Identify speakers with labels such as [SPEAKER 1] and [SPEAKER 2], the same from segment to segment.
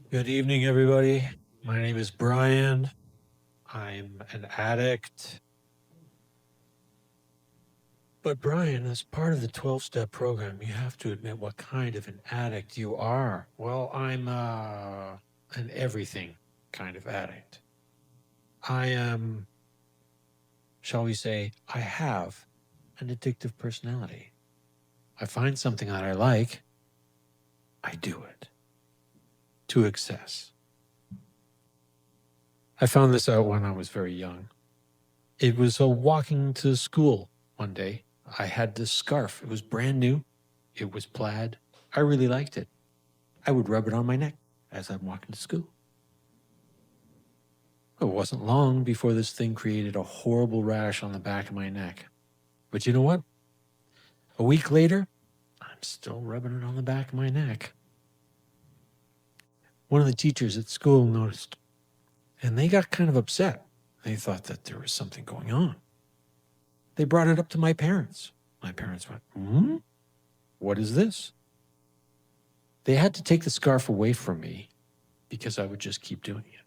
[SPEAKER 1] Good evening, everybody. My name is Brian. I'm an addict. But, Brian, as part of the 12-step program, you have to admit what kind of an addict you are. Well, I'm an everything kind of addict. I am, shall we say, I have an addictive personality. I find something that I like, I do it to excess. I found this out when I was very young. It was walking to school one day. I had this scarf. It was brand new. It was plaid. I really liked it. I would rub it on my neck as I'm walking to school. It wasn't long before this thing created a horrible rash on the back of my neck. But you know what? A week later, I'm still rubbing it on the back of my neck. One of the teachers at school noticed, and they got kind of upset. They thought that there was something going on. They brought it up to my parents. My parents went, what is this? They had to take the scarf away from me because I would just keep doing it.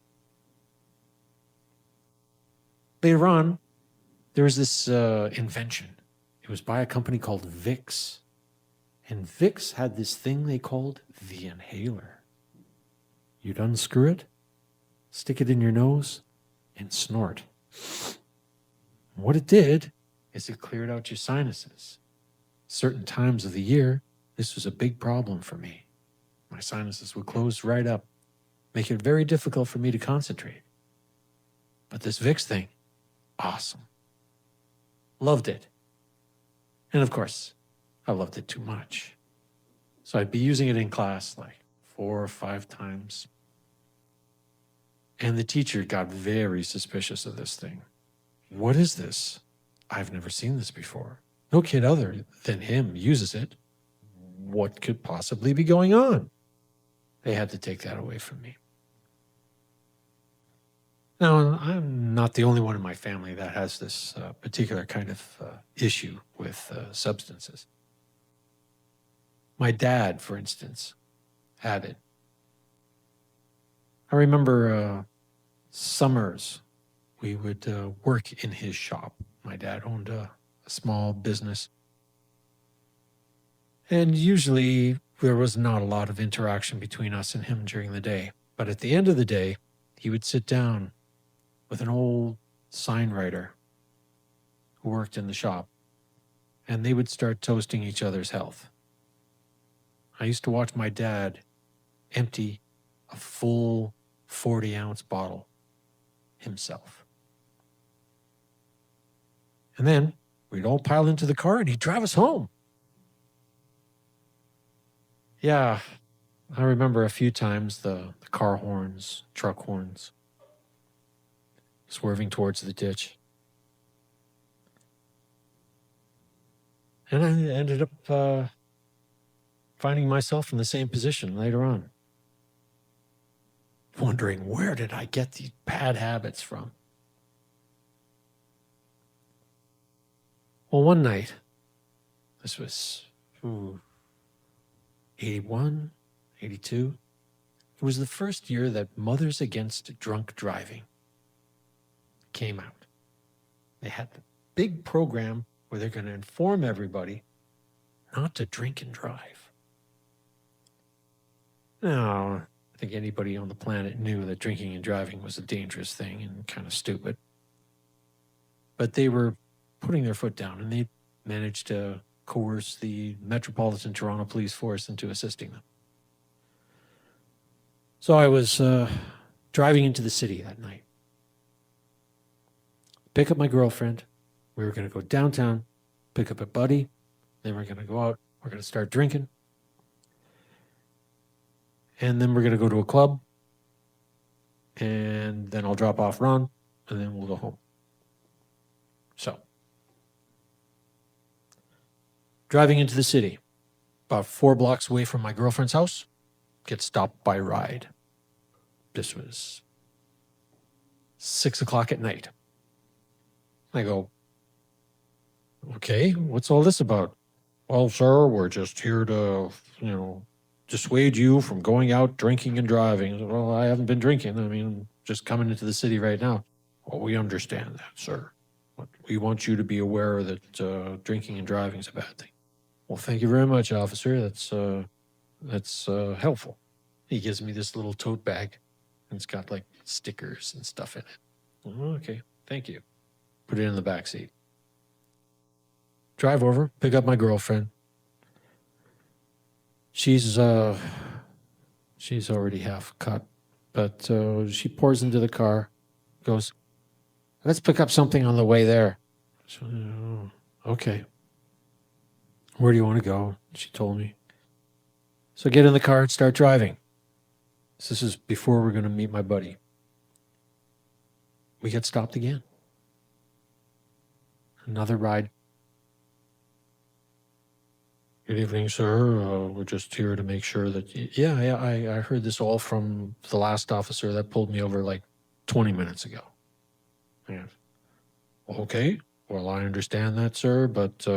[SPEAKER 1] Later on, there was this invention. It was by a company called Vicks. And Vicks had this thing they called the inhaler. You'd unscrew it, stick it in your nose, and snort. What it did is it cleared out your sinuses. Certain times of the year, this was a big problem for me. My sinuses would close right up, make it very difficult for me to concentrate. But this Vicks thing, awesome. Loved it. And of course, I loved it too much. So I'd be using it in class like 4 or 5 times. And the teacher got very suspicious of this thing. What is this? I've never seen this before. No kid other than him uses it. What could possibly be going on? They had to take that away from me. Now, I'm not the only one in my family that has this particular kind of issue with substances. My dad, for instance, had it. I remember summers, we would work in his shop. My dad owned a small business. And usually there was not a lot of interaction between us and him during the day. But at the end of the day, he would sit down with an old sign writer who worked in the shop, and they would start toasting each other's health. I used to watch my dad empty a full 40-ounce bottle himself. And then we'd all pile into the car and he'd drive us home. Yeah, I remember a few times the car horns, truck horns, swerving towards the ditch. And I ended up finding myself in the same position later on, wondering, where did I get these bad habits from? Well, one night, this was 81, 82, it was the first year that Mothers Against Drunk Driving came out. They had the big program where they're going to inform everybody not to drink and drive. Now, I think anybody on the planet knew that drinking and driving was a dangerous thing and kind of stupid. But they were putting their foot down, and they managed to coerce the Metropolitan Toronto Police Force into assisting them. So I was driving into the city that night. Pick up my girlfriend. We were going to go downtown, pick up a buddy. Then we're going to go out. We're going to start drinking. And then we're going to go to a club. And then I'll drop off Ron, and then we'll go home. So, driving into the city, about 4 blocks away from my girlfriend's house, get stopped by Ride. This was 6 o'clock at night. I go, okay, what's all this about? Well, sir, we're just here to, dissuade you from going out drinking and driving. I said, well, I haven't been drinking. I mean, I'm just coming into the city right now. Well, we understand that, sir. But we want you to be aware that drinking and driving is a bad thing. Well, thank you very much, officer. That's helpful. He gives me this little tote bag, and it's got like stickers and stuff in it. Oh, okay, thank you. Put it in the back seat. Drive over, pick up my girlfriend. She's already half cut, but she pours into the car, goes, let's pick up something on the way there. So, okay. Where do you want to go? She told me. So get in the car and start driving. So this is before we're going to meet my buddy. We get stopped again. Another ride. Good evening, sir. We're just here to make sure that... I heard this all from the last officer that pulled me over like 20 minutes ago. Yeah. Okay. Well, I understand that, sir, but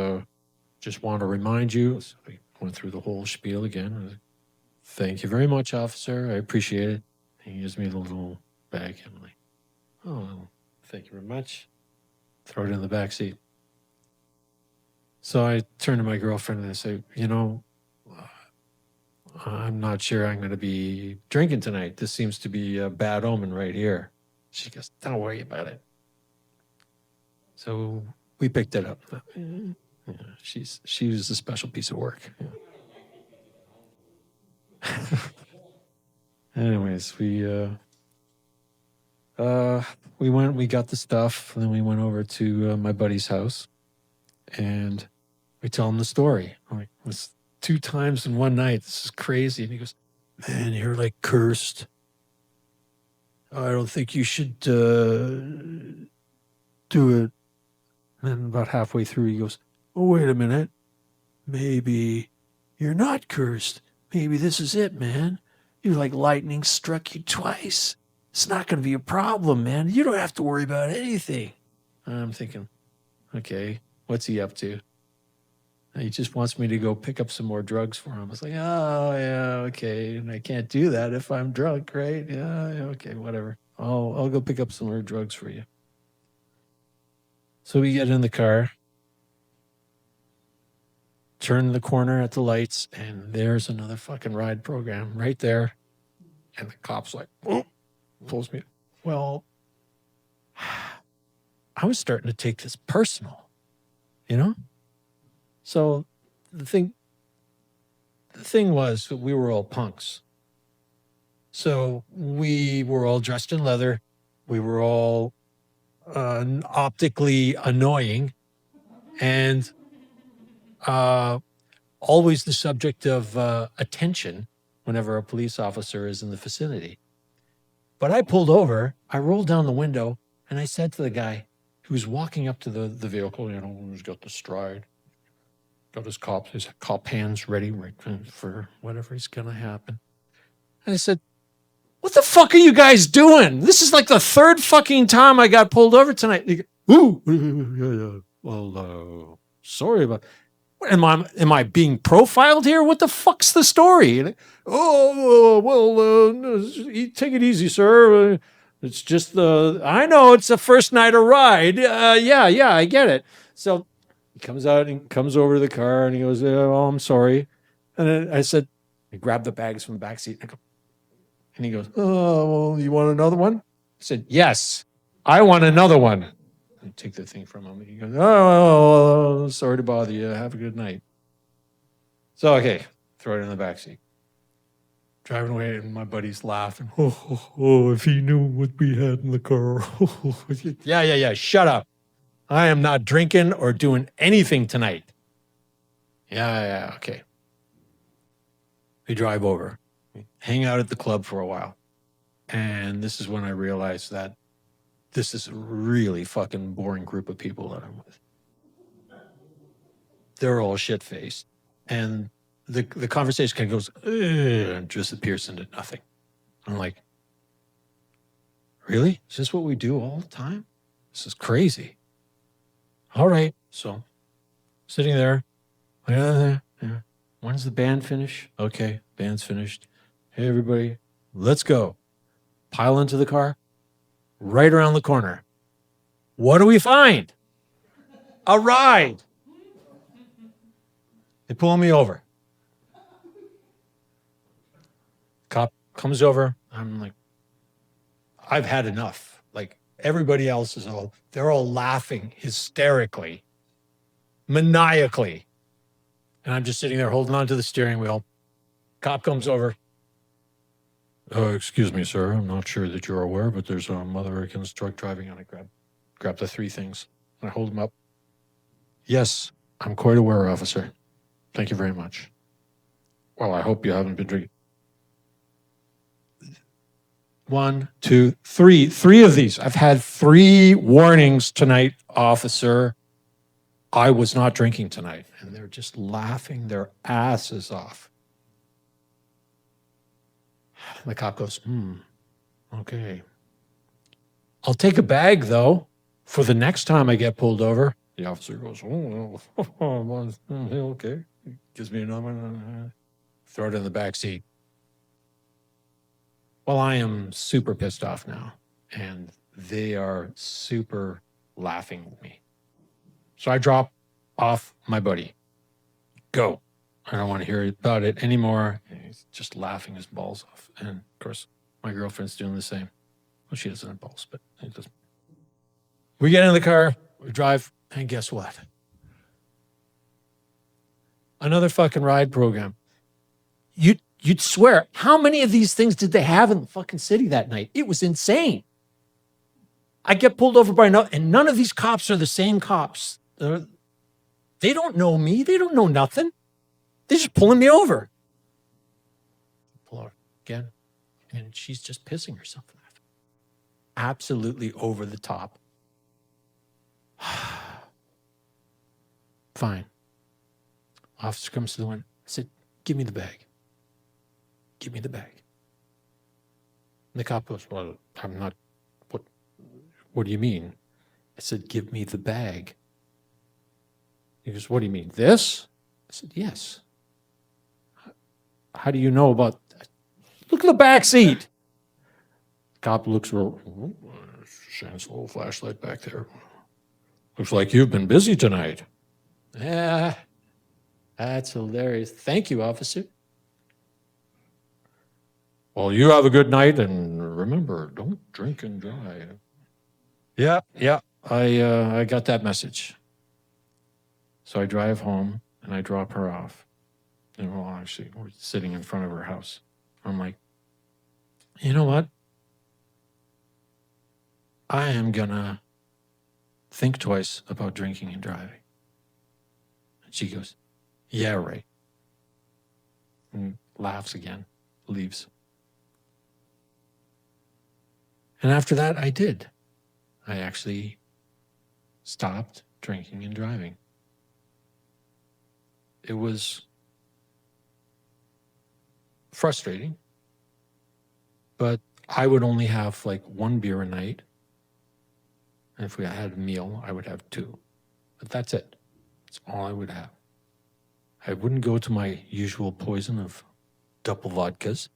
[SPEAKER 1] just want to remind you... So we went through the whole spiel again. Thank you very much, officer. I appreciate it. He gives me the little bag. I'm like, oh, thank you very much. Throw it in the back seat. So I turn to my girlfriend and I say, I'm not sure I'm going to be drinking tonight. This seems to be a bad omen right here. She goes, don't worry about it. So we picked it up. Yeah, she was a special piece of work. Yeah. Anyways, we got the stuff, and then we went over to my buddy's house, and we tell him the story. I'm like, it was 2 times in one night. This is crazy. And he goes, man, you're like cursed. I don't think you should do it. And then about halfway through, he goes, oh, wait a minute. Maybe you're not cursed. Maybe this is it, man. You're like lightning struck you twice. It's not going to be a problem, man. You don't have to worry about anything. I'm thinking, okay, what's he up to? He just wants me to go pick up some more drugs for him. I was like, oh, yeah, okay. And I can't do that if I'm drunk, right? Yeah, okay, whatever. I'll go pick up some more drugs for you. So we get in the car, turn the corner at the lights, and there's another fucking ride program right there. And the cop's like, oh, pulls me. Well, I was starting to take this personal, So the thing was that we were all punks. So we were all dressed in leather. We were all optically annoying and always the subject of attention whenever a police officer is in the vicinity. But I pulled over, I rolled down the window, and I said to the guy who was walking up to the vehicle, who's got the stride, got his cop hands ready for whatever's going to happen. And I said, what the fuck are you guys doing? This is like the 3rd fucking time I got pulled over tonight. They go, ooh, well, sorry about. Am I being profiled here? What the fuck's the story? Oh, well, take it easy, sir. It's just I know it's the first night of ride. Yeah, I get it. So he comes out and comes over to the car and he goes, oh, I'm sorry. And then I said, I grabbed the bags from the back seat and he goes, oh, well, you want another one? I said, yes, I want another one. I take the thing from him. He goes, oh, sorry to bother you. Have a good night. So, okay, throw it in the backseat. Driving away, and my buddy's laughing. Oh, if he knew what we had in the car. Yeah, shut up. I am not drinking or doing anything tonight. Yeah, okay. We drive over. We hang out at the club for a while. And this is when I realized that this is a really fucking boring group of people that I'm with. They're all shit-faced. And the conversation kind of goes, and disappears into nothing. I'm like, really? Is this what we do all the time? This is crazy. All right. So, sitting there, When's the band finish? Okay, band's finished. Hey, everybody, let's go. Pile into the car. Right around the corner. What do we find? A ride. They pull me over. Cop comes over. I'm like, I've had enough. Like everybody else is they're all laughing hysterically, maniacally. And I'm just sitting there holding on to the steering wheel. Cop comes over. Excuse me, sir. I'm not sure that you're aware, but there's other Americans drunk driving. And I grab the three things and I hold them up. Yes, I'm quite aware, officer. Thank you very much. Well, I hope you haven't been drinking. 1, 2, 3. 3 of these. I've had 3 warnings tonight, officer. I was not drinking tonight. And they're just laughing their asses off. The cop goes, okay. I'll take a bag, though, for the next time I get pulled over. The officer goes, okay. Gives me a number. Throw it in the back seat. Well, I am super pissed off now, and they are super laughing at me. So I drop off my buddy. Go. I don't want to hear about it anymore. And he's just laughing his balls off. And of course, my girlfriend's doing the same. Well, she doesn't have balls, but it doesn't. We get in the car, we drive, and guess what? Another fucking ride program. You'd swear, how many of these things did they have in the fucking city that night? It was insane. I get pulled over by and none of these cops are the same cops. They don't know me. They don't know nothing. They're just pulling me over. Pull over again. And she's just pissing herself laughing. Absolutely over the top. Fine. Officer comes to the window. I said, give me the bag. Give me the bag. And the cop goes, well, I'm not, what do you mean? I said, give me the bag. He goes, what do you mean, this? I said, yes. How do you know about that? Look at the back seat. Cop looks real, shines a little flashlight back there. Looks like you've been busy tonight. Yeah, that's hilarious. Thank you, officer. Well, you have a good night, and remember, don't drink and drive. Yeah, I got that message. So I drive home, and I drop her off. And well, actually, we're sitting in front of her house. I'm like, you know what? I am gonna think twice about drinking and driving. And she goes, yeah, right. And laughs again, leaves. And after that, I did. I actually stopped drinking and driving. It was frustrating, but I would only have like 1 beer a night. And if we had a meal, I would have 2. But that's it. That's all I would have. I wouldn't go to my usual poison of double vodkas.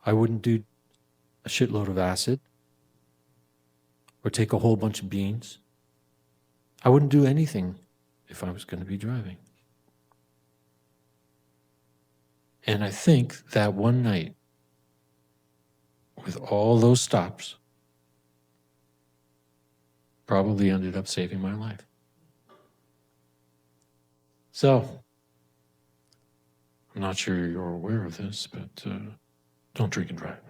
[SPEAKER 1] I wouldn't do a shitload of acid or take a whole bunch of beans. I wouldn't do anything if I was going to be driving. And I think that one night, with all those stops, probably ended up saving my life. So, I'm not sure you're aware of this, but don't drink and drive.